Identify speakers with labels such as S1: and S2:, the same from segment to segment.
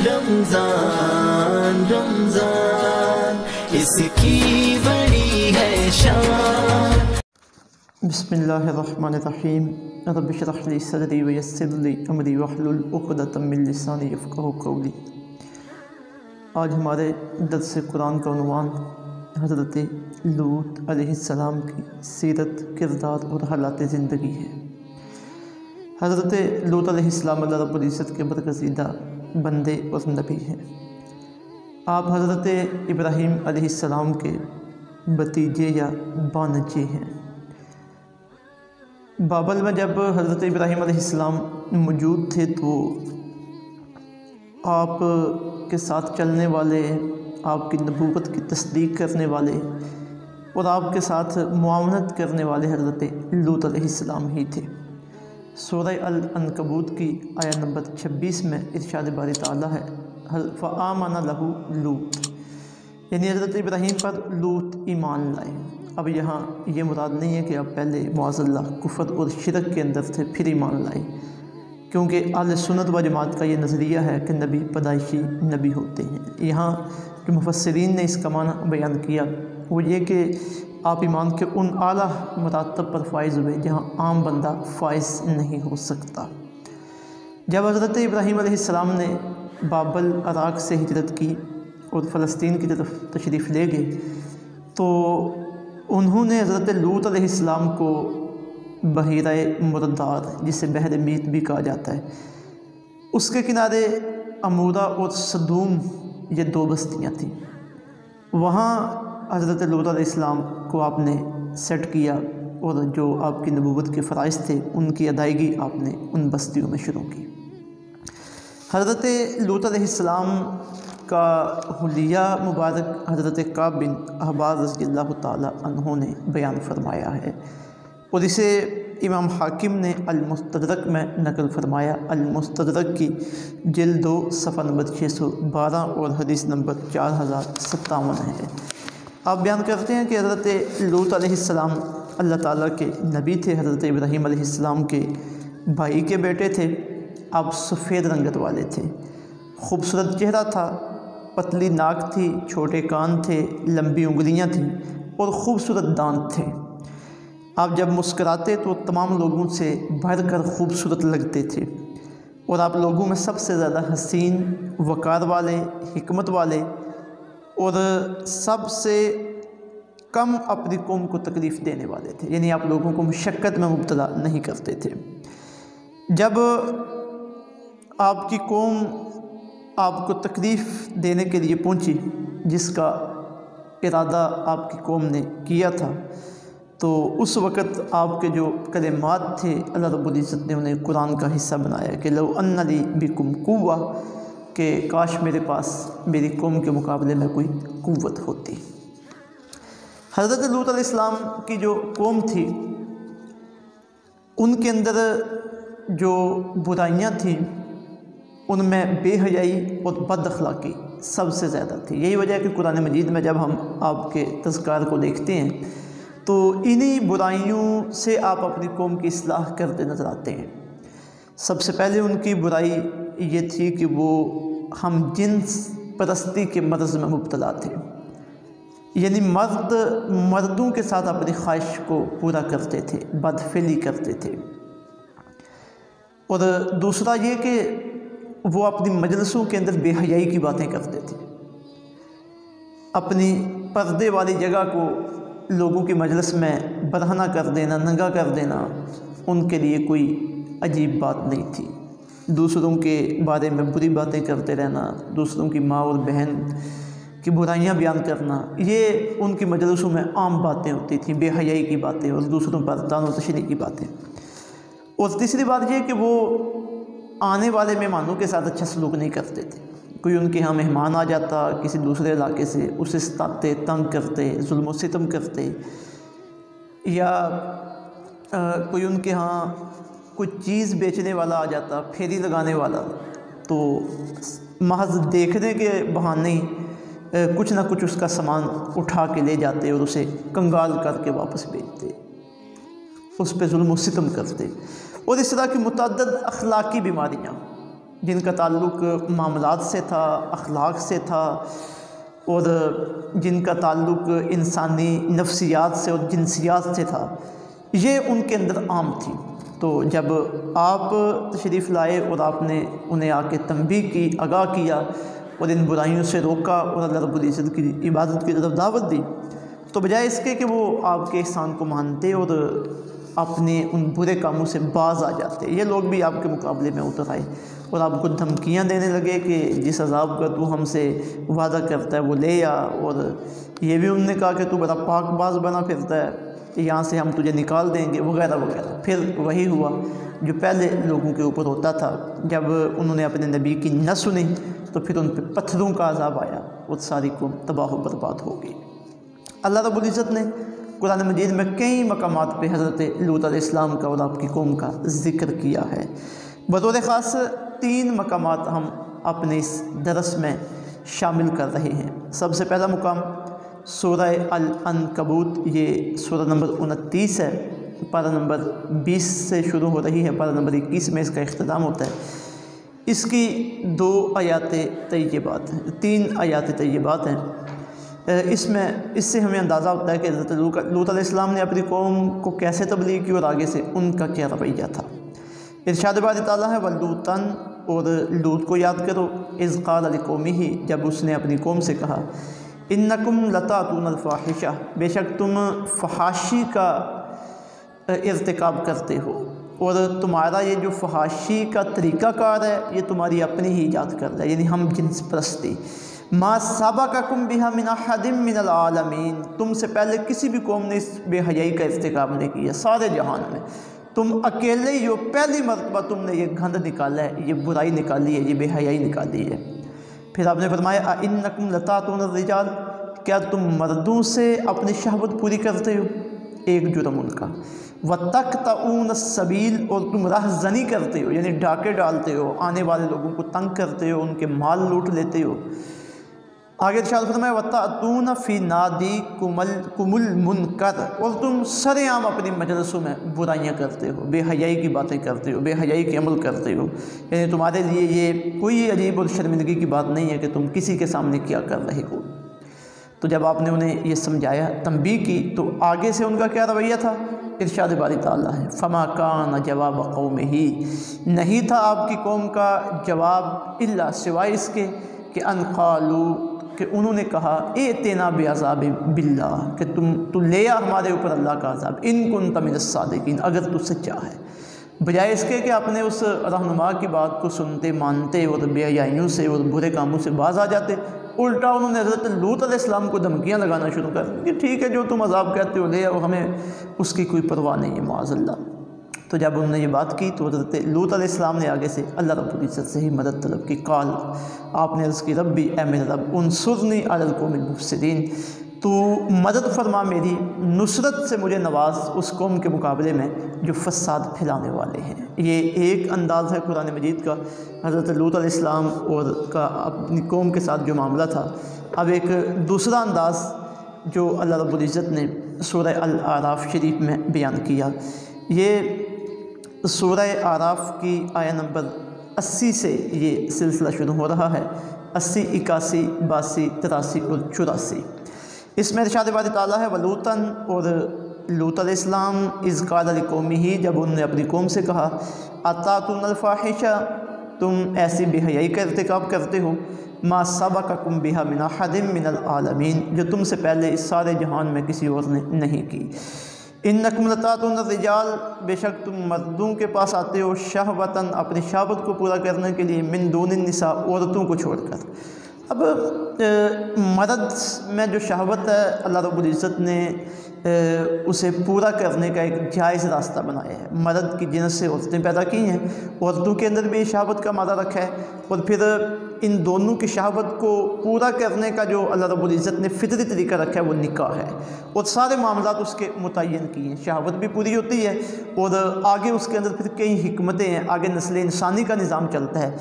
S1: رمضان رمضان اس کی بڑی ہے شان۔
S2: بسم اللہ الرحمن الرحیم۔ رب اشرح لی صدری ویسر لی امری واحلل عقدۃ من لسانی یفقہوا قولی۔ آج ہمارے درس قرآن کا عنوان حضرت لوط علیہ السلام کی سیرت، کردار اور حالات زندگی ہے۔ حضرت لوط علیہ السلام اللہ رب العزت کے برگزیدہ بندے اور نبی ہیں۔ آپ حضرت ابراہیم علیہ السلام کے بھتیجے یا بانجے ہیں۔ بابل میں جب حضرت ابراہیم علیہ السلام موجود تھے تو آپ کے ساتھ چلنے والے، آپ کی نبوت کی تصدیق کرنے والے اور آپ کے ساتھ معاونت کرنے والے حضرت لوط علیہ السلام ہی تھے۔ سورہ العنکبوت کی آیت نمبر 26 میں ارشاد باری تعالیٰ ہے فآمن لہ لوط، یعنی حضرت ابراہیم پر لوط ایمان لائے۔ اب یہاں یہ مراد نہیں ہے کہ آپ پہلے معاذ اللہ کفر اور شرک کے اندر تھے پھر ایمان لائے، کیونکہ اہل سنت و جماعت کا یہ نظریہ ہے کہ نبی پیدائشی نبی ہوتے ہیں۔ یہاں جو مفسرین نے اس کا معنی بیان کیا وہ یہ کہ آپ ایمان کے ان اعلیٰ مراتب پر فائز ہوئے جہاں عام بندہ فائز نہیں ہو سکتا۔ جب حضرت ابراہیم علیہ السلام نے بابل عراق سے ہجرت کی اور فلسطین کی طرف تشریف لے گئے تو انہوں نے حضرت لوط علیہ السلام کو بحیرہ مردار، جسے بحر میت بھی کہا جاتا ہے، اس کے کنارے عمورہ اور صدوم، یہ دو بستیاں تھیں، وہاں حضرت لوط علیہ السلام کو آپ نے سیٹ کیا اور جو آپ کی نبوت کے فرائض تھے ان کی ادائیگی آپ نے ان بستیوں میں شروع کی۔ حضرت لوط علیہ السلام کا حلیہ مبارک حضرت کعب بن احبار رضی اللہ تعالی عنہ نے بیان فرمایا ہے اور اسے امام حاکم نے المستدرک میں نقل فرمایا۔ المستدرک کی جلد 2 صفحہ نمبر 612 اور حدیث نمبر 4057 ہے۔ آپ بیان کرتے ہیں کہ حضرت لوط علیہ السلام اللہ تعالیٰ کے نبی تھے، حضرت ابراہیم علیہ السلام کے بھائی کے بیٹے تھے۔ آپ سفید رنگت والے تھے، خوبصورت چہرہ تھا، پتلی ناک تھی، چھوٹے کان تھے، لمبی انگلیاں تھیں اور خوبصورت دانت تھے۔ آپ جب مسکراتے تو تمام لوگوں سے بڑھ کر خوبصورت لگتے تھے اور آپ لوگوں میں سب سے زیادہ حسین، وقار والے، حکمت والے اور سب سے کم اپنی قوم کو تکلیف دینے والے تھے، یعنی آپ لوگوں کو مشقت میں مبتلا نہیں کرتے تھے۔ جب آپ کی قوم آپ کو تکلیف دینے کے لیے پہنچی، جس کا ارادہ آپ کی قوم نے کیا تھا، تو اس وقت آپ کے جو کلمات تھے اللہ رب العزت نے انہیں قرآن کا حصہ بنایا کہ لو ان لی بکم قوہ، کہ کاش میرے پاس میری قوم کے مقابلے میں کوئی قوت ہوتی۔ حضرت لوط علیہ السلام کی جو قوم تھی ان کے اندر جو برائیاں تھیں ان میں بے حیائی اور بد اخلاقی سب سے زیادہ تھی۔ یہی وجہ ہے کہ قرآن مجید میں جب ہم آپ کے تذکار کو دیکھتے ہیں تو انہی برائیوں سے آپ اپنی قوم کی اصلاح کرتے نظر آتے ہیں۔ سب سے پہلے ان کی برائی یہ تھی کہ وہ ہم جنس پرستی کے مرض میں مبتلا تھے، یعنی مردوں کے ساتھ اپنی خواہش کو پورا کرتے تھے، بدفعلی کرتے تھے۔ اور دوسرا یہ کہ وہ اپنی مجلسوں کے اندر بے حیائی کی باتیں کرتے تھے، اپنی پردے والی جگہ کو لوگوں کی مجلس میں برہنہ کر دینا، ننگا کر دینا ان کے لیے کوئی عجیب بات نہیں تھی۔ دوسروں کے بارے میں بری باتیں کرتے رہنا، دوسروں کی ماں اور بہن کی برائیاں بیان کرنا، یہ ان کی مجلسوں میں عام باتیں ہوتی تھیں، بے حیائی کی باتیں اور دوسروں پر طعن و تشنیع کی باتیں۔ اور تیسری بات یہ کہ وہ آنے والے مہمانوں کے ساتھ اچھا سلوک نہیں کرتے تھے۔ کوئی ان کے ہاں مہمان آ جاتا کسی دوسرے علاقے سے، اسے ستاتے، تنگ کرتے، ظلم و ستم کرتے، یا کوئی ان کے ہاں کوئی چیز بیچنے والا آ جاتا، پھیری لگانے والا، تو محض دیکھنے کے بہانے کچھ نہ کچھ اس کا سامان اٹھا کے لے جاتے اور اسے کنگال کر کے واپس بھیجتے، اس پہ ظلم و ستم کرتے۔ اور اس طرح کی متعدد اخلاقی بیماریاں جن کا تعلق معاملات سے تھا، اخلاق سے تھا، اور جن کا تعلق انسانی نفسیات سے اور جنسیات سے تھا، یہ ان کے اندر عام تھی۔ تو جب آپ تشریف لائے اور آپ نے انہیں آ کے تنبیہ کی، آگاہ کیا اور ان برائیوں سے روکا اور اللہ رب العزت کی عبادت کی طرف دعوت دی، تو بجائے اس کے کہ وہ آپ کے احسان کو مانتے اور اپنے ان برے کاموں سے باز آ جاتے، یہ لوگ بھی آپ کے مقابلے میں اتر آئے اور آپ کو دھمکیاں دینے لگے کہ جس عذاب کا تو ہم سے وعدہ کرتا ہے وہ لے آ، اور یہ بھی انہوں نے کہا کہ تو بڑا پاک باز بنا پھرتا ہے، یہاں سے ہم تجھے نکال دیں گے وغیرہ وغیرہ۔ پھر وہی ہوا جو پہلے لوگوں کے اوپر ہوتا تھا، جب انہوں نے اپنے نبی کی نہ سنی تو پھر ان پہ پتھروں کا عذاب آیا اور ساری قوم تباہ و برباد ہو گئی۔ اللہ رب العزت نے قرآن مجید میں کئی مقامات پہ حضرت لوط علیہ السلام کا اور آپ کی قوم کا ذکر کیا ہے۔ بطور خاص 3 مقامات ہم اپنے اس درس میں شامل کر رہے ہیں۔ سب سے پہلا مقام سورہ العنکبوت، یہ سورہ نمبر 29 ہے، پارہ نمبر 20 سے شروع ہو رہی ہے، پارہ نمبر 21 میں اس کا اختتام ہوتا ہے۔ اس کی 2 آیات طیبات ہیں، 3 آیات طیبات ہیں۔ اس سے ہمیں اندازہ ہوتا ہے کہ حضرت لوط علیہ السلام نے اپنی قوم کو کیسے تبلیغ کی اور آگے سے ان کا کیا رویہ تھا۔ ارشاد باری تعالیٰ ہے وَلُوطًا، اور لوط کو یاد کرو، اذ قال لقومہ، جب اس نے اپنی قوم سے کہا، انکم لتاتون الفاحشہ، بے شک تم فحاشی کا ارتکاب کرتے ہو، اور تمہارا یہ جو فحاشی کا طریقہ کار ہے یہ تمہاری اپنی ہی ایجاد کر رہا ہے، یعنی ہم جنس پرستی۔ ما سبقکم بہا من احد من العالمین، تم سے پہلے کسی بھی قوم نے اس بے حیائی کا ارتکاب نہیں کیا، سارے جہان میں تم اکیلے ہی ہو، پہلی مرتبہ تم نے یہ گھند نکالا ہے، یہ برائی نکالی ہے، یہ بے حیائی نکالی ہے۔ پھر آپ نے فرمایا اَإِنَّكُمْ لَتَأْتُونَ الرِّجَالَ، کیا تم مردوں سے اپنی شہوت پوری کرتے ہو، ایک جرم ان کا، وَتَقْطَعُونَ السَّبِيلَ، اور تم راہ زنی کرتے ہو، یعنی ڈاکے ڈالتے ہو، آنے والے لوگوں کو تنگ کرتے ہو، ان کے مال لوٹ لیتے ہو۔ آگے ارشاد فرمایا وَتَأْتُونَ فِي نَادِيكُمُ الْمُنْكَرَ، اور تم سر عام اپنی مجلسوں میں برائیاں کرتے ہو، بے حیائی کی باتیں کرتے ہو، بے حیائی کے عمل کرتے ہو، یعنی تمہارے لیے یہ کوئی عجیب اور شرمندگی کی بات نہیں ہے کہ تم کسی کے سامنے کیا کر رہے ہو۔ تو جب آپ نے انہیں یہ سمجھایا، تنبیہ کی، تو آگے سے ان کا کیا رویہ تھا؟ ارشاد باری تعالیٰ ہے فَمَا كَانَ جَوَابَ قَوْمِهِ، نہیں تھا آپ کی قوم کا جواب الا سوائے اس کے کہ ان قالوا، کہ انہوں نے کہا ائتنا بعذاب باللہ، کہ تو لے آ ہمارے اوپر اللہ کا عذاب، ان کنت من الصادقین، اگر تو سچا ہے۔ بجائے اس کے کہ آپ نے اس رہنما کی بات کو سنتے مانتے اور بے حیائیوں سے اور برے کاموں سے باز آ جاتے، الٹا انہوں نے حضرت لوط علیہ السلام کو دھمکیاں لگانا شروع کر دی کہ ٹھیک ہے جو تم عذاب کہتے ہو لے آؤ، ہمیں اس کی کوئی پرواہ نہیں ہے معاذ اللہ۔ تو جب انہوں نے یہ بات کی تو حضرت لوط علیہ السلام نے آگے سے اللہ رب العزت سے ہی مدد طلب کی۔ قال، آپ نے عرض کی ربی، اے میرے رب، انصرنی علی القوم المفسدین، تو مدد فرما میری، نصرت سے مجھے نواز اس قوم کے مقابلے میں جو فساد پھیلانے والے ہیں۔ یہ ایک انداز ہے قرآن مجید کا، حضرت لوط علیہ السلام اور کا اپنی قوم کے ساتھ جو معاملہ تھا۔ اب ایک دوسرا انداز جو اللہ رب العزت نے سورہ الاعراف شریف میں بیان کیا، یہ سورہ اعراف کی آیہ نمبر 80 سے یہ سلسلہ شروع ہو رہا ہے، 80، 81، 82، 83 اور 84۔ اس میں ارشاد باری تعالیٰ ہے وَلُوطًا، اور لوط علیہ السلام اذ قال لقومہ، جب انہوں نے اپنی قوم سے کہا اتاتون الفاحشہ، تم ایسی بے حیائی کا ارتکاب کرتے ہو، ما سبقکم بہا من احد من العالمین، جو تم سے پہلے اس سارے جہان میں کسی اور نے نہیں کی۔ انکم لتاتون الرجال، بے شک تم مردوں کے پاس آتے ہو، شہوتاً، اپنی شہوت کو پورا کرنے کے لیے، من دون النساء، عورتوں کو چھوڑ کر۔ اب مرد میں جو شہوت ہے اللہ رب العزت نے اسے پورا کرنے کا ایک جائز راستہ بنایا ہے۔ مرد کی جنس سے عورتیں پیدا کی ہیں، عورتوں کے اندر بھی شہوت کا مادہ رکھا ہے، اور پھر ان دونوں کی شہوت کو پورا کرنے کا جو اللہ رب العزت نے فطری طریقہ رکھا ہے وہ نکاح ہے، اور سارے معاملات اس کے متعین کیے ہیں۔ شہوت بھی پوری ہوتی ہے، اور آگے اس کے اندر پھر کئی حکمتیں ہیں، آگے نسل انسانی کا نظام چلتا ہے۔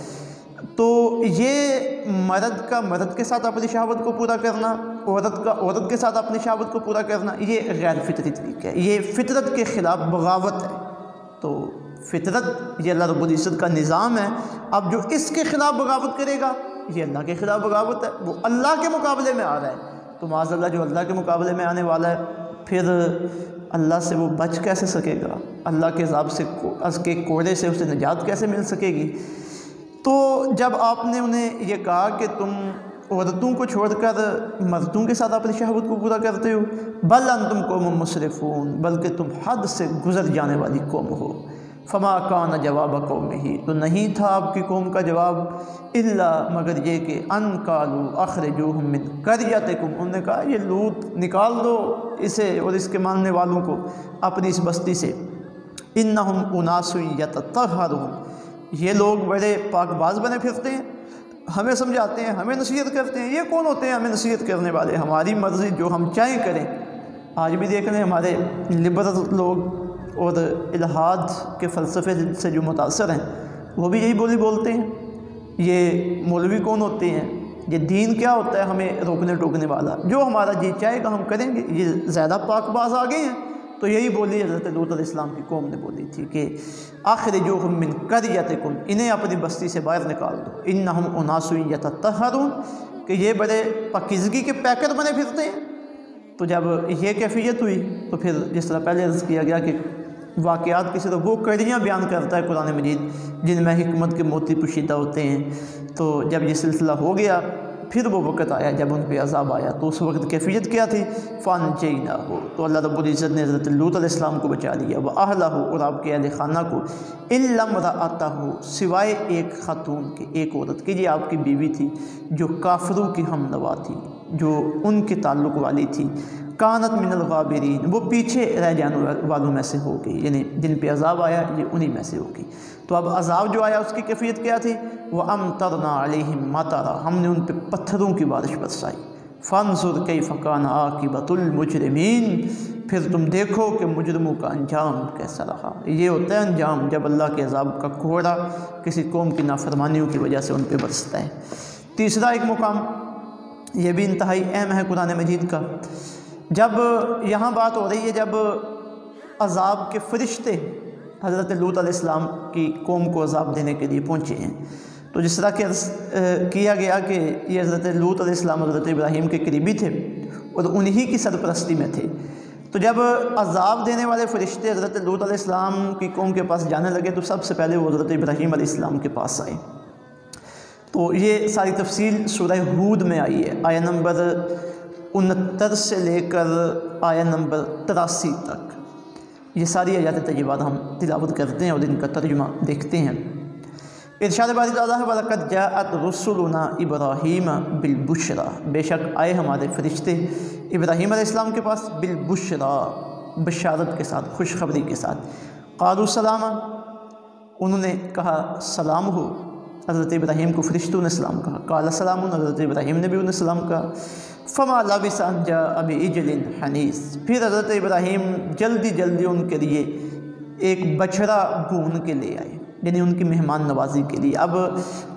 S2: تو یہ مرد کے ساتھ اپنی شہوت کو پورا کرنا، عورت کے ساتھ اپنی شہوت کو پورا کرنا، یہ غیر فطری طریقہ ہے، یہ فطرت کے خلاف بغاوت ہے۔ تو فطرت یہ اللہ رب العزت کا نظام ہے. اب جو اس کے خلاف بغاوت کرے گا یہ اللہ کے خلاف بغاوت ہے، وہ اللہ کے مقابلے میں آ رہا ہے. تو معاذ اللہ جو اللہ کے مقابلے میں آنے والا ہے پھر اللہ سے وہ بچ کیسے سکے گا؟ اللہ کے عذاب سے، اس کے کوڑے سے اسے نجات کیسے مل سکے گی؟ تو جب آپ نے انہیں یہ کہا کہ تم عورتوں کو چھوڑ کر مردوں کے ساتھ اپنی شہوت کو پورا کرتے ہو، بل انتم قوم مسرفون، بلکہ تم حد سے گزر جانے والی قوم ہو. فما کان جواب قومہ، تو نہیں تھا آپ کی قوم کا جواب الا مگر یہ کہ ان قالوا اخرجوہم من قریتکم، انہوں نے کہا یہ لوط نکال دو اسے اور اس کے ماننے والوں کو اپنی اس بستی سے. انہم اناس یتطہرون، یہ لوگ بڑے پاک باز بنے پھرتے ہیں، ہمیں سمجھاتے ہیں، ہمیں نصیحت کرتے ہیں. یہ کون ہوتے ہیں ہمیں نصیحت کرنے والے؟ ہماری مرضی جو ہم چاہیں کریں. آج بھی دیکھ لیں ہمارے لبرل لوگ اور الہاد کے فلسفے سے جو متاثر ہیں وہ بھی یہی بولی بولتے ہیں. یہ مولوی کون ہوتے ہیں؟ یہ دین کیا ہوتا ہے ہمیں روکنے ٹوکنے والا؟ جو ہمارا جی چاہے گا ہم کریں گے. یہ زیادہ پاک باز آ گئے ہیں. تو یہی بولی حضرت لوط علیہ السلام کی قوم نے بولی تھی کہ اخرجوہم من قریتکم، انہیں اپنی بستی سے باہر نکال دو. انہم اناس یتطہرون، کہ یہ بڑے پاکیزگی کے پیکر بنے پھرتے ہیں. تو جب یہ کیفیت ہوئی تو پھر جس طرح پہلے عرض کیا گیا کہ واقعات کی صرف وہ کڑیاں بیان کرتا ہے قرآن مجید جن میں حکمت کے موتی پوشیدہ ہوتے ہیں. تو جب یہ سلسلہ ہو گیا پھر وہ وقت آیا جب ان پہ عذاب آیا. تو اس وقت کیفیت کیا تھی؟ فانجیناہ، تو اللہ رب العزت نے حضرت لوط علیہ السلام کو بچا لیا. واہلہ، اور آپ کے اہل خانہ کو، الا امرأتہ، سوائے ایک خاتون کے، ایک عورت کی. یہ آپ کی بیوی تھی جو کافروں کی ہم نوا تھی، جو ان کے تعلق والی تھی. کانت من الغابرین، وہ پیچھے رہ جانے والوں میں سے ہو گئی، یعنی جن پہ عذاب آیا یہ انہی میں سے ہوگی. تو اب عذاب جو آیا اس کی کیفیت کیا تھی؟ وَأَمْطَرْنَا عَلَيْهِمْ مَطَرًا، ہم نے ان پہ پتھروں کی بارش برسائی. فَانظُرْ كَيْفَ كَانَ عَاقِبَةُ الْمُجْرِمِينَ، پھر تم دیکھو کہ مجرموں کا انجام کیسا رہا. یہ ہوتا ہے انجام جب اللہ کے عذاب کا کوڑا کسی قوم کی نافرمانیوں کی وجہ سے ان پہ برستا ہے. تیسرا ایک مقام یہ بھی انتہائی اہم ہے قرآن مجید کا. جب یہاں بات ہو رہی ہے جب عذاب کے فرشتے حضرت لوط علیہ السلام کی قوم کو عذاب دینے کے لیے پہنچے ہیں، تو جس طرح کہ کیا گیا کہ یہ حضرت لوط علیہ السلام حضرت ابراہیم کے قریبی تھے اور انہی کی سرپرستی میں تھے. تو جب عذاب دینے والے فرشتے حضرت لوط علیہ السلام کی قوم کے پاس جانے لگے تو سب سے پہلے وہ حضرت ابراہیم علیہ السلام کے پاس آئے. تو یہ ساری تفصیل سورہ ہود میں آئی ہے، آیہ نمبر 69 سے لے کر آیہ نمبر 83 تک. یہ ساری آیات طیبات ہم تلاوت کرتے ہیں اور ان کا ترجمہ دیکھتے ہیں. ارشاد باری تعالیٰ ہے وَلَقَدْ جَاءَتْ رُسُلُنَا إِبْرَاهِيمَ بِالْبُشْرَى، بے شک آئے ہمارے فرشتے ابراہیم علیہ السلام کے پاس بالبشرى، بشارت کے ساتھ، خوشخبری کے ساتھ. قالوا سلاما، انہوں نے کہا سلام ہو. حضرت ابراہیم کو فرشتوں نے سلام کہا. قال سلام، حضرت ابراہیم نے بھی انہیں سلام کہا. فما لبث ان جاء بعجل حنیذ، پھر حضرت ابراہیم جلدی جلدی ان کے لیے ایک بچھڑا بھون کے لے آئے، یعنی ان کی مہمان نوازی کے لیے. اب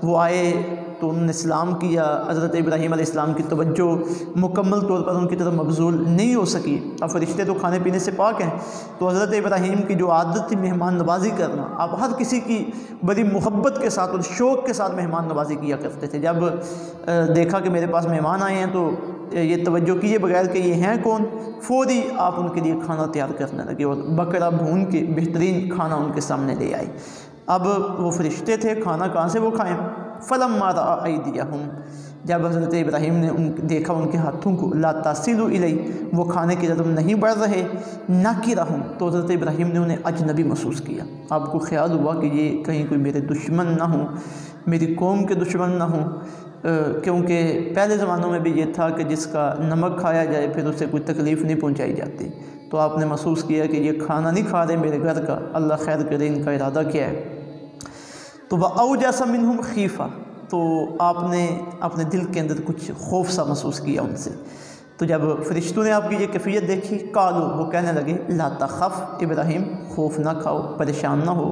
S2: وہ آئے تو انہوں نے سلام کیا. حضرت ابراہیم علیہ السلام کی توجہ مکمل طور پر ان کی طرف مبذول نہیں ہو سکی. اب فرشتے تو کھانے پینے سے پاک ہیں، تو حضرت ابراہیم کی جو عادت تھی مہمان نوازی کرنا، آپ ہر کسی کی بڑی محبت کے ساتھ اور شوق کے ساتھ مہمان نوازی کیا کرتے تھے. جب دیکھا کہ میرے پاس مہمان آئے ہیں تو یہ توجہ کیے بغیر کہ یہ ہیں کون، فوری آپ ان کے لیے کھانا تیار کرنے لگے اور بکرا بھون کے بہترین کھانا ان کے سامنے لے آئے. اب وہ فرشتے تھے، کھانا کہاں سے وہ کھائیں؟ فلما رأى أيديهم، جب حضرت ابراہیم نے دیکھا ان کے ہاتھوں کو، لا تصل الیہ، وہ کھانے کی طرف نہیں بڑھ رہے، نکرہم، تو حضرت ابراہیم نے انہیں اجنبی محسوس کیا. آپ کو خیال ہوا کہ یہ کہیں کوئی میرے دشمن نہ ہوں، میری قوم کے دشمن نہ ہوں، کیونکہ پہلے زمانوں میں بھی یہ تھا کہ جس کا نمک کھایا جائے پھر اسے کوئی تکلیف نہیں پہنچائی جاتی. تو آپ نے محسوس کیا کہ یہ کھانا نہیں کھا رہے میرے گھر کا، اللہ خیر کرے، ان کا ارادہ کیا ہے. تو وَأَوْجَسَ مِنْهُمْ خِیفَةً، تو آپ نے اپنے دل کے اندر کچھ خوف سا محسوس کیا ان سے. تو جب فرشتوں نے آپ کی یہ کیفیت دیکھی، قالوا، وہ کہنے لگے، لا تخف ابراہیم، خوف نہ کھاؤ، پریشان نہ ہو.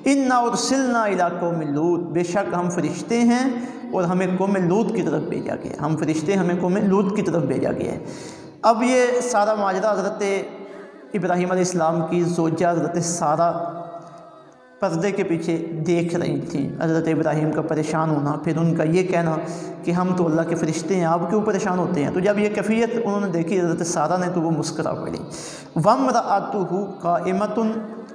S2: اِنَّا أُرْسِلْنَا إِلَىٰ قَوْمِ لُوط، بے شک ہم فرشتے ہیں اور ہمیں قوم لوط کی طرف بھیجا گیا. ہم فرشتے ہمیں قوم لوط کی طرف بھیجا گیا ہے. اب یہ سارا ماجرا حضرت ابراہیم علیہ السلام کی زوجہ حضرت سارہ پردے کے پیچھے دیکھ رہی تھیں حضرت ابراہیم کا پریشان ہونا، پھر ان کا یہ کہنا کہ ہم تو اللہ کے فرشتے ہیں، آپ کیوں پریشان ہوتے ہیں؟ تو جب یہ کیفیت انہوں نے دیکھی حضرت سارہ نے تو وہ مسکرا پڑی۔ وامرأتہ قائمۃ،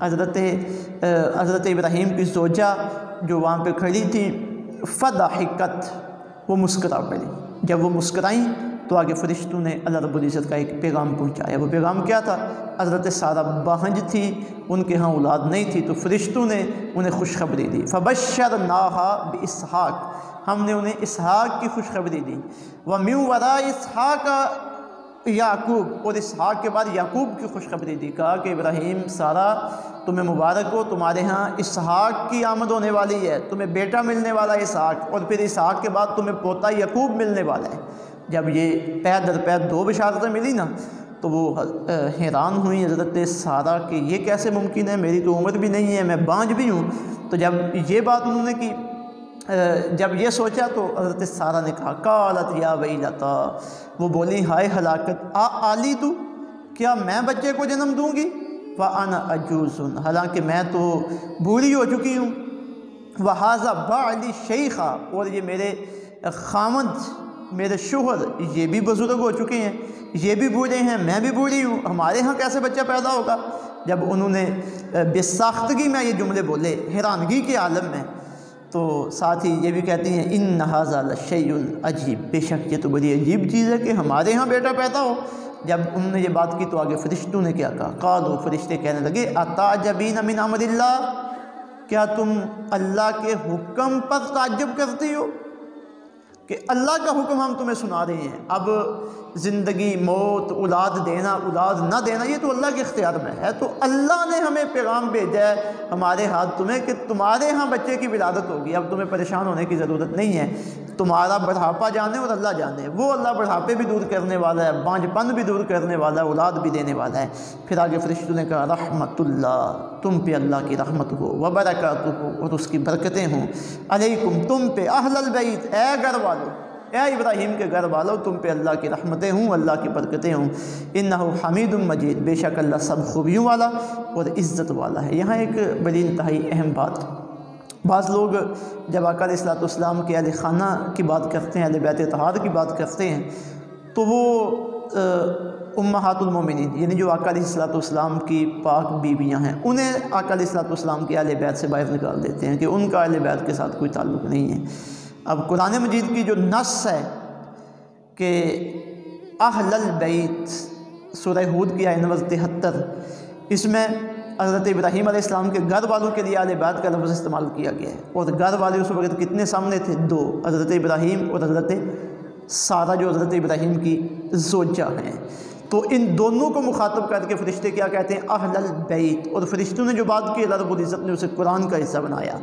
S2: حضرت ابراہیم کی زوجہ جو وہاں پہ کھڑی تھی، فضحکت، وہ مسکرا پڑی۔ جب وہ مسکرائیں تو آگے فرشتوں نے اللہ رب العزت کا ایک پیغام پہنچایا۔ وہ پیغام کیا تھا؟ حضرت سارہ باہنج تھی، ان کے ہاں اولاد نہیں تھی، تو فرشتوں نے انہیں خوشخبری دی۔ فبشرناہا باسحاق، ہم نے انہیں اسحاق کی خوشخبری دی۔ ومن وراء اسحاق یعقوب، اور اسحاق کے بعد یعقوب کی خوشخبری دی۔ کہا کہ ابراہیم، سارہ، تمہیں مبارک ہو، تمہارے ہاں اسحاق کی آمد ہونے والی ہے، تمہیں بیٹا ملنے والا ہے اسحاق، اور پھر اسحاق کے بعد تمہیں پوتا یعقوب ملنے والا ہے۔ جب یہ پیر در پیر دو بشارتیں ملی نا تو وہ حیران ہوئی حضرت سارہ کہ یہ کیسے ممکن ہے، میری تو عمر بھی نہیں ہے، میں بانجھ بھی ہوں۔ تو جب یہ بات انہوں نے کی، جب یہ سوچا تو حضرت سارہ نے کہا قالت یا ویلتا، وہ بولی ہائے ہلاکت، آلیدُ، کیا میں بچے کو جنم دوں گی؟ وَأَنَا عَجُوزٌ، حالانکہ میں تو بوڑھی ہو چکی ہوں۔ وَهَذَا بَعْلِي شَيْخًا، اور یہ میرے خامد، میرے شوہر، یہ بھی بزرگ ہو چکے ہیں، یہ بھی بوڑھے ہیں، میں بھی بوڑھی ہوں، ہمارے ہاں کیسے بچہ پیدا ہوگا؟ جب انہوں نے بے ساختگی میں یہ جملے بولے، حیرانگی کے عالم میں، تو ساتھ ہی یہ بھی کہتی ہیں ان ھذا لشیء عجیب، بے شک یہ تو بڑی عجیب چیز ہے کہ ہمارے ہاں بیٹا پیدا ہو۔ جب انہوں نے یہ بات کی تو آگے فرشتوں نے کیا کہا؟ قالوا، فرشتے کہنے لگے اتعجبین من امر اللہ، کیا تم اللہ کے حکم پر تعجب کرتی ہو کہ اللہ کا حکم ہم تمہیں سنا رہے ہیں؟ اب زندگی، موت، اولاد دینا، اولاد نہ دینا، یہ تو اللہ کے اختیار میں ہے، تو اللہ نے ہمیں پیغام بھیجا ہے ہمارے ہاتھ تمہیں کہ تمہارے ہاں بچے کی ولادت ہوگی، اب تمہیں پریشان ہونے کی ضرورت نہیں ہے، تمہارا بڑھاپا جانے اور اللہ جانے، وہ اللہ بڑھاپے بھی دور کرنے والا ہے، بانجھ پن بھی دور کرنے والا ہے، اولاد بھی دینے والا ہے۔ پھر آگے فرشتوں نے کہا رحمت اللہ، تم پہ اللہ کی رحمت ہو، وبرکاتہ، اور اس کی برکتیں ہوں، علیکم، تم پہ، اہل البیت، اے گھر والو، اے ابراہیم کے گھر والو، تم پہ اللہ کی رحمتیں ہوں، اللہ کی برکتیں ہوں۔ انہ حمید مجید، بے شک اللہ سب خوبیوں والا اور عزت والا ہے۔ یہاں ایک بڑی انتہائی اہم بات، بعض لوگ جب آقا علیہ الصلوۃ والسلام کے اہل خانہ کی بات کرتے ہیں، اہل بیت طہار کی بات کرتے ہیں، تو وہ امہات المومنین، یعنی جو آقا علیہ الصلوۃ والسلام کی پاک بیویاں ہیں، انہیں آقا علیہ الصلوۃ والسلام کے اہل بیت سے باہر نکال دیتے ہیں کہ ان کا اہل بیت کے ساتھ کوئی تعلق نہیں ہے۔ اب قرآن مجید کی جو نص ہے کہ اہل البیت، سورہ ہود کی آیت نمبر 73، اس میں حضرت ابراہیم علیہ السلام کے گھر والوں کے لیے اہل بیت کا لفظ استعمال کیا گیا ہے، اور گھر والے اس وقت کتنے سامنے تھے؟ دو، حضرت ابراہیم اور حضرت سارہ جو حضرت ابراہیم کی زوجہ ہیں۔ تو ان دونوں کو مخاطب کر کے فرشتے کیا کہتے ہیں؟ اہل البیت، اور فرشتوں نے جو بات کی اللہ رب العزت نے اسے قرآن کا حصہ بنایا۔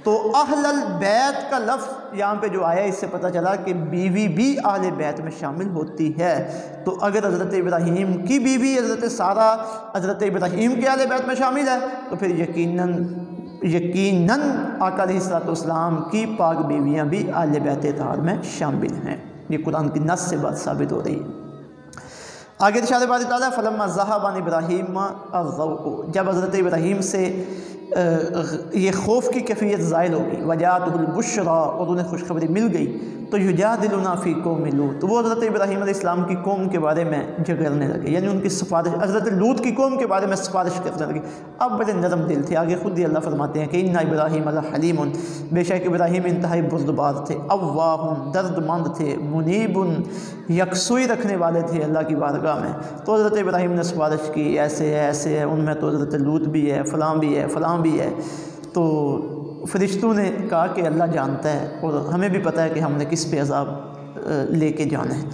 S2: تو اہل البیت کا لفظ یہاں پہ جو آیا، اس سے پتہ چلا کہ بیوی بھی اہل بیت میں شامل ہوتی ہے۔ تو اگر حضرت ابراہیم کی بیوی حضرت سارہ حضرت ابراہیم کے اہل بیت میں شامل ہے تو پھر یقیناً آقا علیہ الصلوۃ والسلام کی پاک بیویاں بھی اہل بیت طہار میں شامل ہیں۔ یہ قرآن کی نص سے بات ثابت ہو رہی ہے۔ آگے ارشاد باری تعالیٰ فلما ذهب عن ابراہیم الروع، جب حضرت ابراہیم سے یہ خوف کی کیفیت زائل ہوگی، وجاءته البشرى، اور انہیں خوشخبری مل گئی، تو یجادلنا فی قوم لوط، تو وہ حضرت ابراہیم علیہ السلام کی قوم کے بارے میں جھگڑنے لگے، یعنی ان کی سفارش، حضرت لوط کی قوم کے بارے میں سفارش کرنے لگے۔ اب بڑے نرم دل تھے، آگے خود ہی اللہ فرماتے ہیں کہ ان ابراہیم لحلیم، بے شک ابراہیم انتہائی بردبار تھے، اواہ، درد مند تھے، منیب، یکسوئی رکھنے والے تھے اللہ کی بارگاہ میں۔ تو حضرت ابراہیم نے سفارش کی، ایسے ہے ایسے ہے، ان میں تو حضرت لوط بھی ہے، فلاں بھی ہے، فلاں بھی ہے۔ تو فرشتوں نے کہا کہ اللہ جانتا ہے اور ہمیں بھی پتہ ہے کہ ہم نے کس پہ عذاب لے کے جانا ہے۔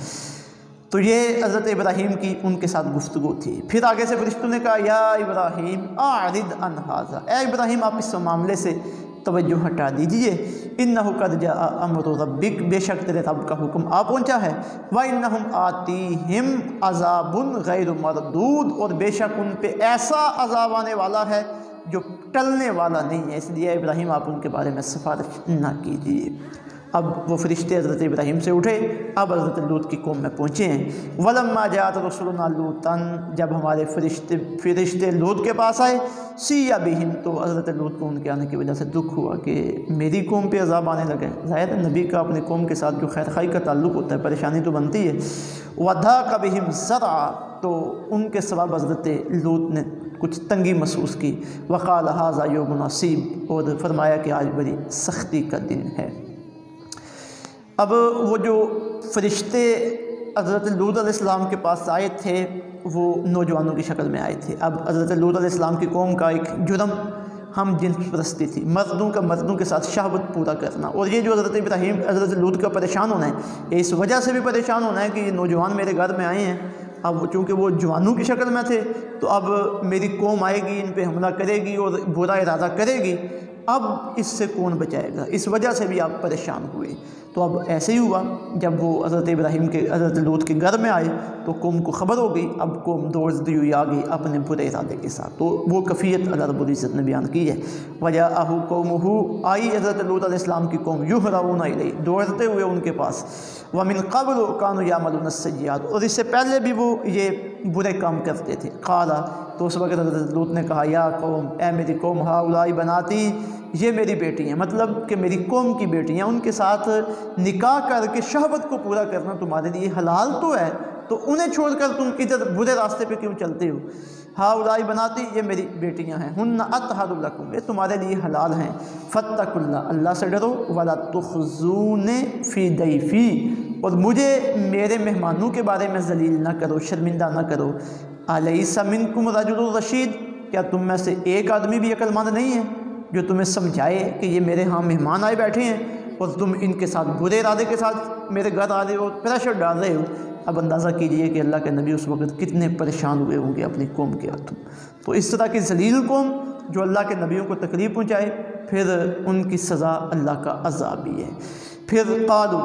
S2: تو یہ حضرت ابراہیم کی ان کے ساتھ گفتگو تھی۔ پھر آگے سے فرشتوں نے کہا یا ابراہیم اعرض عن ھذا، اے ابراہیم آپ اس معاملے سے توجہ ہٹا دیجئے، انہ قد جاء امر ربک، بے شک تیرے رب کا حکم آ پہنچا ہے، وانہم آتیہم عذاب غیر مردود، اور بے شک ان پہ ایسا عذاب آنے والا ہے جو ٹلنے والا نہیں ہے، اس لیے ابراہیم آپ ان کے بارے میں سفارش نہ کیجیے۔ اب وہ فرشتے حضرت ابراہیم سے اٹھے، اب حضرت لوط کی قوم میں پہنچے ہیں۔ وَلَمَّا جَاءَتْ رُسُلُنَا لُوطًا، جب ہمارے فرشتے لوط کے پاس آئے، سِیَّ بِہِمْ، تو حضرت لوط کو ان کے آنے کی وجہ سے دکھ ہوا کہ میری قوم پہ عذاب آنے لگے۔ ظاہر ہے نبی کا اپنی قوم کے ساتھ جو خیر خائی کا تعلق ہوتا ہے، پریشانی تو بنتی ہے۔ وَضَاقَ بِهِمْ زَرْعًا، تو ان کے سبب حضرت لوط نے کچھ تنگی محسوس کی۔ وَقَالَ هَذَا يَوْمٌ عَصِیبٌ، اور فرمایا کہ آج بڑی سختی کا دن ہے۔ اب وہ جو فرشتے حضرت لوط علیہ السلام کے پاس آئے تھے وہ نوجوانوں کی شکل میں آئے تھے۔ اب حضرت لوط علیہ السلام کی قوم کا ایک جرم ہم جنس پرستی تھی، مردوں کا مردوں کے ساتھ شہوت پورا کرنا، اور یہ جو حضرت لوط کا پریشان ہونا ہے، اس وجہ سے بھی پریشان ہونا ہے کہ یہ نوجوان میرے گھر میں آئے ہیں۔ اب چونکہ وہ جوانوں کی شکل میں تھے تو اب میری قوم آئے گی، ان پہ حملہ کرے گی اور برا ارادہ کرے گی، اب اس سے کون بچائے گا؟ اس وجہ سے بھی آپ پریشان ہوئے۔ تو اب ایسے ہی ہوا، جب وہ حضرت لوط کے گھر میں آئے تو قوم کو خبر ہو گئی، اب قوم دوڑتی ہوئی آ گئی اپنے برے ارادے کے ساتھ۔ تو وہ کفیت اللہ رب العزت نے بیان کی ہے۔ وَجَاءَهُ قَوْمُهُ، آئی حضرت لوط علیہ السلام کی قوم، يُهْرَعُونَ إِلَيْهِ، دوڑتے ہوئے ان کے پاس۔ وَمِن قَبْلُ كَانُوا يَعْمَلُونَ السَّيِّئَاتِ، اور اس سے پہلے بھی وہ یہ برے کام کرتے تھے۔ قَالَ، تو اس وقت حضرت لوط نے کہا، یا قوم، اے میری قوم، هَؤُلَاءِ بَنَاتِي، یہ میری بیٹی ہیں، مطلب کہ میری قوم کی بیٹیاں، ان کے ساتھ نکاح کر کے شہوت کو پورا کرنا تمہارے لیے حلال تو ہے، تو انہیں چھوڑ کر تم ادھر برے راستے پہ کیوں چلتے ہو؟ ہؤلاء بناتی، یہ میری بیٹیاں ہیں، ہن اطہر لکم، یہ تمہارے لیے حلال ہیں۔ فاتقوا اللہ، اللہ سے ڈرو، ولا تخزون فی ضیفی، اور مجھے میرے مہمانوں کے بارے میں ذلیل نہ کرو، شرمندہ نہ کرو۔ الیس منکم رجل رشید، کیا تم میں سے ایک آدمی بھی عقل مند نہیں ہے جو تمہیں سمجھائے کہ یہ میرے ہاں مہمان آئے بیٹھے ہیں اور تم ان کے ساتھ برے ارادے کے ساتھ میرے گھر آ رہے ہو، پریشر ڈال رہے ہو؟ اب اندازہ کیجئے کہ اللہ کے نبی اس وقت کتنے پریشان ہوئے ہوں گے اپنی قوم کے ہاتھوں۔ تو اس طرح کی ذلیل قوم جو اللہ کے نبیوں کو تکلیف پہنچائے، پھر ان کی سزا اللہ کا عذاب ہی ہے۔ پھر قالو،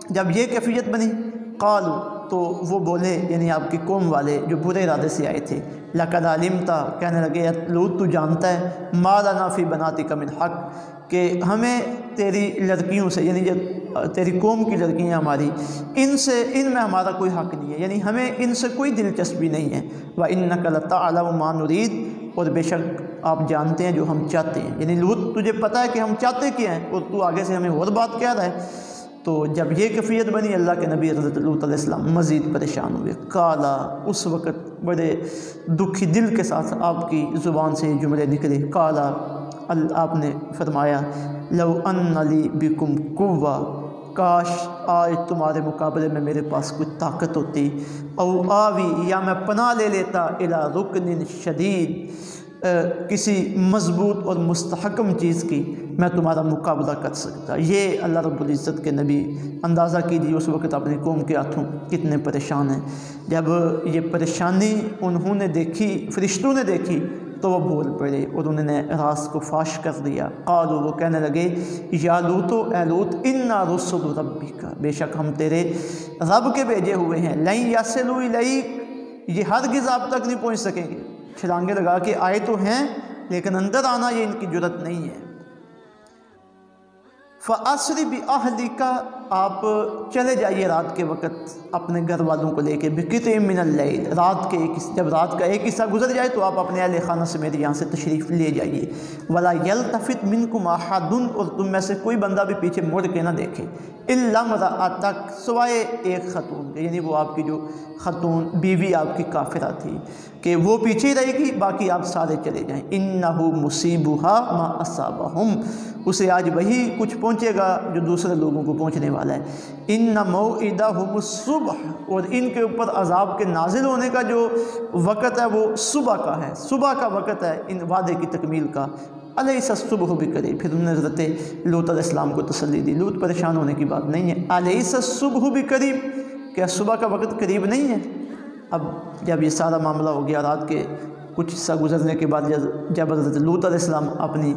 S2: جب یہ کیفیت بنی، قالو، تو وہ بولے، یعنی آپ کی قوم والے جو برے ارادے سے آئے تھے، لقد علمت، کہنے لگے لوط تو جانتا ہے، ما لنا فی بناتک من حق، کہ ہمیں تیری لڑکیوں سے، یعنی جو تیری قوم کی لڑکیاں ہماری، ان میں ہمارا کوئی حق نہیں ہے، یعنی ہمیں ان سے کوئی دلچسپی نہیں ہے۔ وَإِنَّكَ لَتَعْلَمُ مَا نُرِيدُ، اور بے شک آپ جانتے ہیں جو ہم چاہتے ہیں، یعنی لوط تجھے پتہ ہے کہ ہم چاہتے کیا ہیں، اور تو آگے سے ہمیں اور بات کہہ رہا ہے۔ تو جب یہ کیفیت بنی، اللہ کے نبی حضرت لوط علیہ السلام مزید پریشان ہوئے۔ قالا، اس وقت بڑے دکھی دل کے ساتھ آپ کی زبان سے یہ جملے نکلے۔ قالا، آپ نے فرمایا، لو ان لی بکم قوہ، کاش آج تمہارے مقابلے میں میرے پاس کوئی طاقت ہوتی، او آوی، یا میں پناہ لے لیتا، الی رکن شدید، کسی مضبوط اور مستحکم چیز کی، میں تمہارا مقابلہ کر سکتا۔ یہ اللہ رب العزت کے نبی، اندازہ کیجیے اس وقت اپنی قوم کے ہاتھوں کتنے پریشان ہیں۔ جب یہ پریشانی انہوں نے دیکھی، فرشتوں نے دیکھی، تو وہ بول پڑے اور انہوں نے راز کو فاش کر دیا۔ قالوا، وہ کہنے لگے، یا لوط، اے لوط، انا رسل ربک، بے شک ہم تیرے رب کے بھیجے ہوئے ہیں، لن یصلوا الیک، یہ ہرگز آپ تک نہیں پہنچ سکیں گے۔ چھلانگے لگا کے آئے تو ہیں لیکن اندر آنا یہ ان کی جرت نہیں ہے۔ فَأَسْرِ بِأَهْلِكَ، آپ چلے جائیے رات کے وقت اپنے گھر والوں کو لے کے، بِقِطْعٍ مِّنَ اللَّيْلِ، رات کے جب رات کا ایک حصہ گزر جائے تو آپ اپنے اہل خانہ سے میرے یہاں سے تشریف لے جائیے۔ وَلَا يَلْتَفِتْ مِنْكُمْ أَحَدٌ، اور تم میں سے کوئی بندہ بھی پیچھے مڑ کے نہ دیکھے، إِلَّا امْرَأَتَكَ، سوائے ایک خاتون کے، یعنی وہ آپ کی جو خاتون بیوی آپ کی کافرہ تھی، کہ وہ پیچھے رہے گی، باقی آپ سارے چلے جائیں۔ إِنَّهُ مُصِيبُهَا مَا أَصَابَهُمْ، اسے آج وہی کچھ پہنچے گا جو دوسرے لوگوں کو پہنچنے والا ہے۔ إِنَّ مَوْعِدَهُمُ الصُّبْحُ، اور ان کے اوپر عذاب کے نازل ہونے کا جو وقت ہے وہ صبح کا ہے، صبح کا وقت ہے ان وعدے کی تکمیل کا۔ أَلَيْسَ الصُّبْحُ بِقَرِيبٍ، پھر انہوں نے حضرت لوط علیہ السلام کو تسلی دی، لوط پریشان ہونے کی بات نہیں ہے۔ أَلَيْسَ الصُّبْحُ بِقَرِيبٍ، کیا صبح کا وقت قریب نہیں ہے؟ اب جب یہ سارا معاملہ ہو گیا، رات کے کچھ حصہ گزرنے کے بعد جب حضرت لوط علیہ السلام اپنی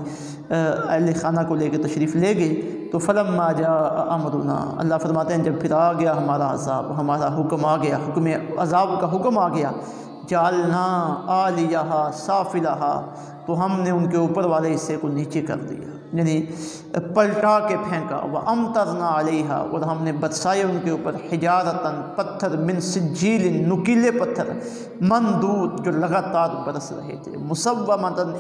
S2: اہل خانہ کو لے کے تشریف لے گئے، تو فلما جاء امرنا، اللہ فرماتے ہیں جب پھر آ گیا ہمارا عذاب، ہمارا حکم آ گیا، حکم عذاب کا حکم آ گیا، جعلنا عالیہا سافلہا، تو ہم نے ان کے اوپر والے حصے کو نیچے کر دیا۔ یعنی پلٹا کے پھینکا، وَأَمْطَرْنَا عَلَيْهَا، اور ہم نے برسائے ان کے اوپر حجارتاً پتھر، من سجیل نکیلے پتھر، مندود جو لگاتار برس رہے تھے، مصومۃً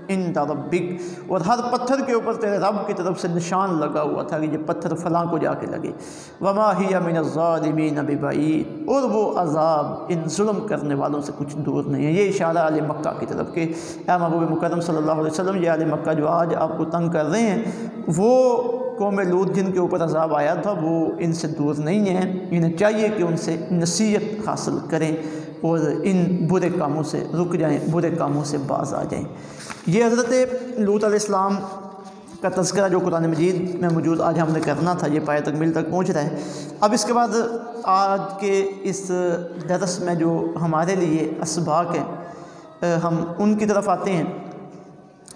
S2: عند ربک، اور ہر پتھر کے اوپر تیرے رب کی طرف سے نشان لگا ہوا تھا کہ یہ پتھر فلاں کو جا کے لگے، وما ہی من الظالمین ببعید، اور وہ عذاب ان ظلم کرنے والوں سے کچھ دور نہیں ہے۔ یہ اشارہ اہل مکہ کی طرف کہ اے محبوب مکرم صلی اللہ علیہ وسلم، یہ اہل مکہ جو آج آپ کو تنگ کر رہے ہیں، وہ قوم لوط جن کے اوپر عذاب آیا تھا وہ ان سے دور نہیں ہیں، انہیں چاہیے کہ ان سے نصیحت حاصل کریں اور ان برے کاموں سے رک جائیں، برے کاموں سے باز آ جائیں۔ یہ حضرت لوط علیہ السلام کا تذکرہ جو قرآن مجید میں موجود آج ہم نے کرنا تھا، یہ پایہ تکمیل تک پہنچ رہا ہے۔ اب اس کے بعد آج کے اس درس میں جو ہمارے لیے اسباق ہیں، ہم ان کی طرف آتے ہیں۔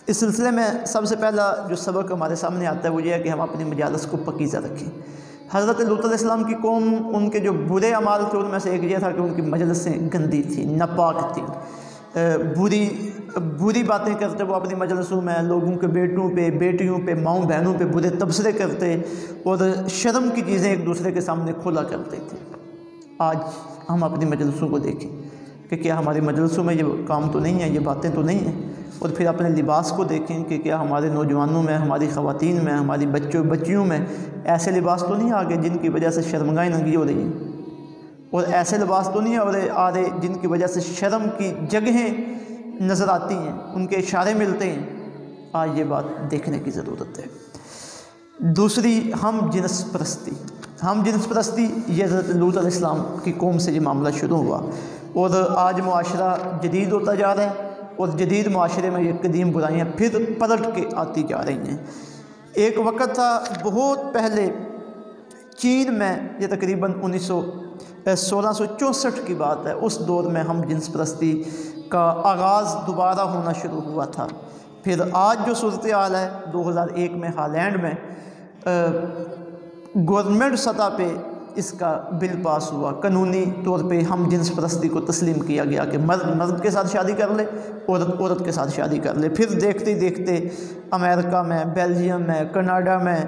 S2: اس سلسلے میں سب سے پہلا جو سبق ہمارے سامنے آتا ہے وہ یہ ہے کہ ہم اپنی مجالس کو پاکیزہ رکھیں۔ حضرت لوط علیہ السلام کی قوم، ان کے جو برے اعمال تھے ان میں سے ایک یہ تھا کہ ان کی مجلسیں گندی تھیں، ناپاک تھیں، بری باتیں کرتے وہ اپنی مجلسوں میں، لوگوں کے بیٹوں پہ، بیٹیوں پہ، ماؤں بہنوں پہ برے تبصرے کرتے اور شرم کی چیزیں ایک دوسرے کے سامنے کھولا کرتے تھے۔ آج ہم اپنی مجلسوں کو دیکھیں کہ کیا ہماری مجلسوں میں یہ کام تو نہیں ہے، یہ باتیں تو نہیں ہیں، اور پھر اپنے لباس کو دیکھیں کہ کیا ہمارے نوجوانوں میں، ہماری خواتین میں، ہماری بچیوں میں ایسے لباس تو نہیں آ گئے جن کی وجہ سے شرمگاہیں ننگی ہو رہی ہیں، اور ایسے لباس تو نہیں آ رہے جن کی وجہ سے شرم کی جگہیں نظر آتی ہیں، ان کے اشارے ملتے ہیں۔ آج یہ بات دیکھنے کی ضرورت ہے۔ دوسری، ہم جنس پرستی، یہ حضرت لوط علیہ السلام کی قوم سے یہ معاملہ شروع ہوا، اور آج معاشرہ جدید ہوتا جا رہا ہے، اور جدید معاشرے میں یہ قدیم برائیاں پھر پلٹ کے آتی جا رہی ہیں۔ ایک وقت تھا بہت پہلے چین میں، یہ تقریباً 1664 کی بات ہے، اس دور میں ہم جنس پرستی کا آغاز دوبارہ ہونا شروع ہوا تھا۔ پھر آج جو صورتحال ہے 2001 میں ہالینڈ میں گورنمنٹ سطح پہ اس کا بل پاس ہوا، قانونی طور پہ ہم جنس پرستی کو تسلیم کیا گیا کہ مرد کے ساتھ شادی کر لے، عورت کے ساتھ شادی کر لے۔ پھر دیکھتے دیکھتے امریکہ میں، بیلجیم میں، کینیڈا میں،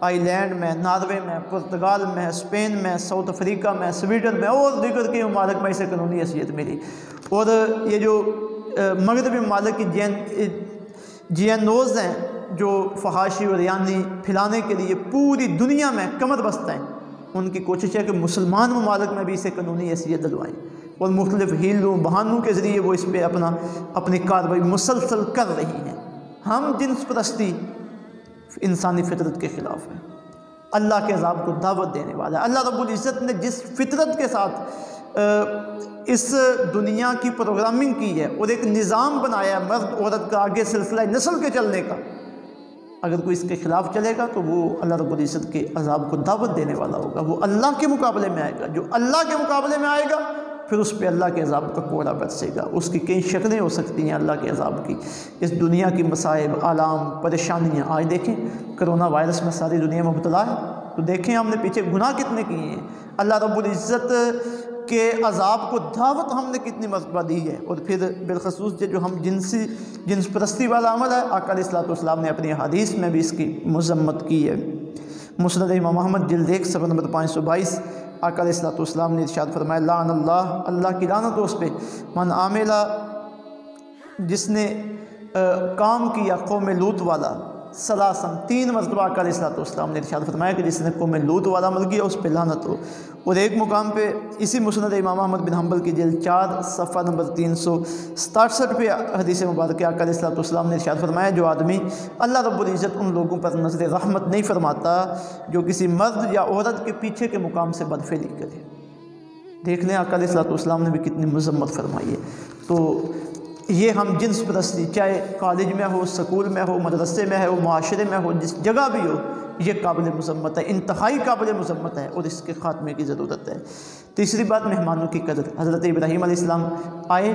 S2: آئی لینڈ میں، ناروے میں، پرتگال میں، اسپین میں، ساؤتھ افریقہ میں، سویڈن میں اور دیگر کے ممالک میں اسے قانونی حیثیت ملی۔ اور یہ جو مغربی ممالک کی جی این اوز ہیں جو فحاشی اور ریانی پھیلانے کے لیے پوری دنیا میں کمر بستہ ہیں، ان کی کوشش ہے کہ مسلمان ممالک میں بھی اسے قانونی حیثیت دلوائیں، اور مختلف ہیلوں بہانوں کے ذریعے وہ اس پہ اپنی کارروائی مسلسل کر رہی ہیں۔ ہم جنس پرستی انسانی فطرت کے خلاف ہے، اللہ کے عذاب کو دعوت دینے والا ہے۔ اللہ رب العزت نے جس فطرت کے ساتھ اس دنیا کی پروگرامنگ کی ہے اور ایک نظام بنایا ہے مرد عورت کا آگے سلسلہ نسل کے چلنے کا، اگر کوئی اس کے خلاف چلے گا تو وہ اللہ رب العزت کے عذاب کو دعوت دینے والا ہوگا، وہ اللہ کے مقابلے میں آئے گا۔ جو اللہ کے مقابلے میں آئے گا پھر اس پہ اللہ کے عذاب کا کوڑا برسے گا۔ اس کی کئی شکلیں ہو سکتی ہیں اللہ کے عذاب کی۔ اس دنیا کی مصائب، آلام، پریشانیاں آج دیکھیں، کرونا وائرس میں ساری دنیا مبتلا ہے، تو دیکھیں ہم نے پیچھے گناہ کتنے کیے ہیں، اللہ رب العزت کے عذاب کو دعوت ہم نے کتنی مرتبہ دی ہے۔ اور پھر بالخصوص جو ہم جنس پرستی والا عمل ہے، آقا علیہ الصلوۃ والسلام نے اپنی حدیث میں بھی اس کی مذمت کی ہے۔ مسند امام احمد جلد 1 صفحہ نمبر 522، آقا علیہ الصلوۃ والسلام نے ارشاد فرمایا، لعن اللہ کی لعنت اس پہ، من عامل، جس نے کام کیا قوم لوط والا، ثلاثاً 3 مرتبہ آقا علیہ الصلوۃ والسلام نے ارشاد فرمایا کہ جس نے قوم لوط والا عمل کیا اس پہ لعنت ہو۔ اور ایک مقام پہ اسی مسند امام احمد بن حنبل کی جلد 4 صفحہ نمبر 367 پہ حدیث مبارکہ آقا علیہ الصلوۃ والسلام نے ارشاد فرمایا، جو آدمی اللہ رب العزت ان لوگوں پر نظر رحمت نہیں فرماتا جو کسی مرد یا عورت کے پیچھے کے مقام سے بدفعلی کرے۔ دیکھ لیں آقا علیہ الصلوۃ والسلام نے بھی کتنی مذمت فرمائی ہے۔ تو یہ ہم جنس پرستی، چاہے کالج میں ہو، سکول میں ہو، مدرسے میں ہو، معاشرے میں ہو، جس جگہ بھی ہو، یہ قابل مذمت ہے، انتہائی قابل مذمت ہے، اور اس کے خاتمے کی ضرورت ہے۔ تیسری بات، مہمانوں کی قدر۔ حضرت ابراہیم علیہ السلام آئے،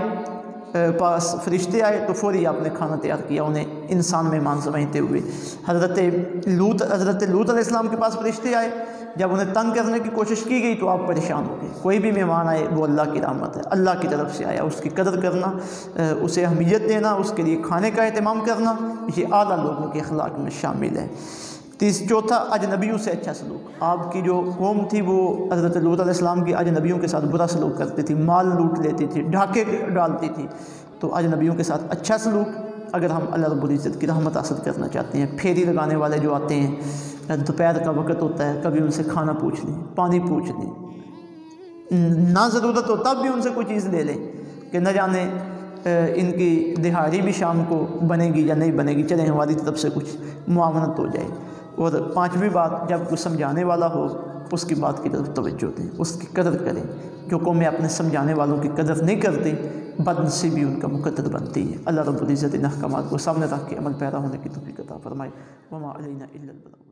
S2: پاس فرشتے آئے تو فوری آپ نے کھانا تیار کیا انہیں انسان مہمان سمجھتے ہوئے۔ حضرت لوط علیہ السلام کے پاس فرشتے آئے، جب انہیں تنگ کرنے کی کوشش کی گئی تو آپ پریشان ہو گئے۔ کوئی بھی مہمان آئے وہ اللہ کی رحمت ہے، اللہ کی طرف سے آیا، اس کی قدر کرنا، اسے اہمیت دینا، اس کے لیے کھانے کا اہتمام کرنا، یہ اعلیٰ لوگوں کے اخلاق میں شامل ہے۔ چوتھا، اجنبیوں سے اچھا سلوک۔ آپ کی جو قوم تھی وہ حضرت لوط علیہ السلام کی اجنبیوں کے ساتھ برا سلوک کرتی تھی، مال لوٹ لیتی تھی، ڈھاکے ڈالتی تھی، تو اجنبیوں کے ساتھ اچھا سلوک اگر ہم اللہ رب العزت کی رحمت حاصل کرنا چاہتے ہیں۔ پھیری لگانے والے جو آتے ہیں، دوپہر کا وقت ہوتا ہے، کبھی ان سے کھانا پوچھ لیں، پانی پوچھ لیں، نہ ضرورت ہو تب بھی ان سے کوئی چیز لے لیں کہ نہ جانے ان کی دہاڑی بھی شام کو بنے گی یا نہیں بنے گی، چلیں ہماری طرف سے کچھ معاونت ہو جائے۔ اور پانچویں بات، جب کوئی سمجھانے والا ہو اس کی بات کی طرف توجہ دیں، اس کی قدر کریں۔ جو قومیں اپنے سمجھانے والوں کی قدر نہیں کرتی، بدنصیبی ان کا مقدر بنتی ہے۔ اللہ رب العزت ان احکامات کو سامنے رکھ کے عمل پیرا ہونے کی توفیق عطا فرمائے۔ وما علینا الا البلاغ۔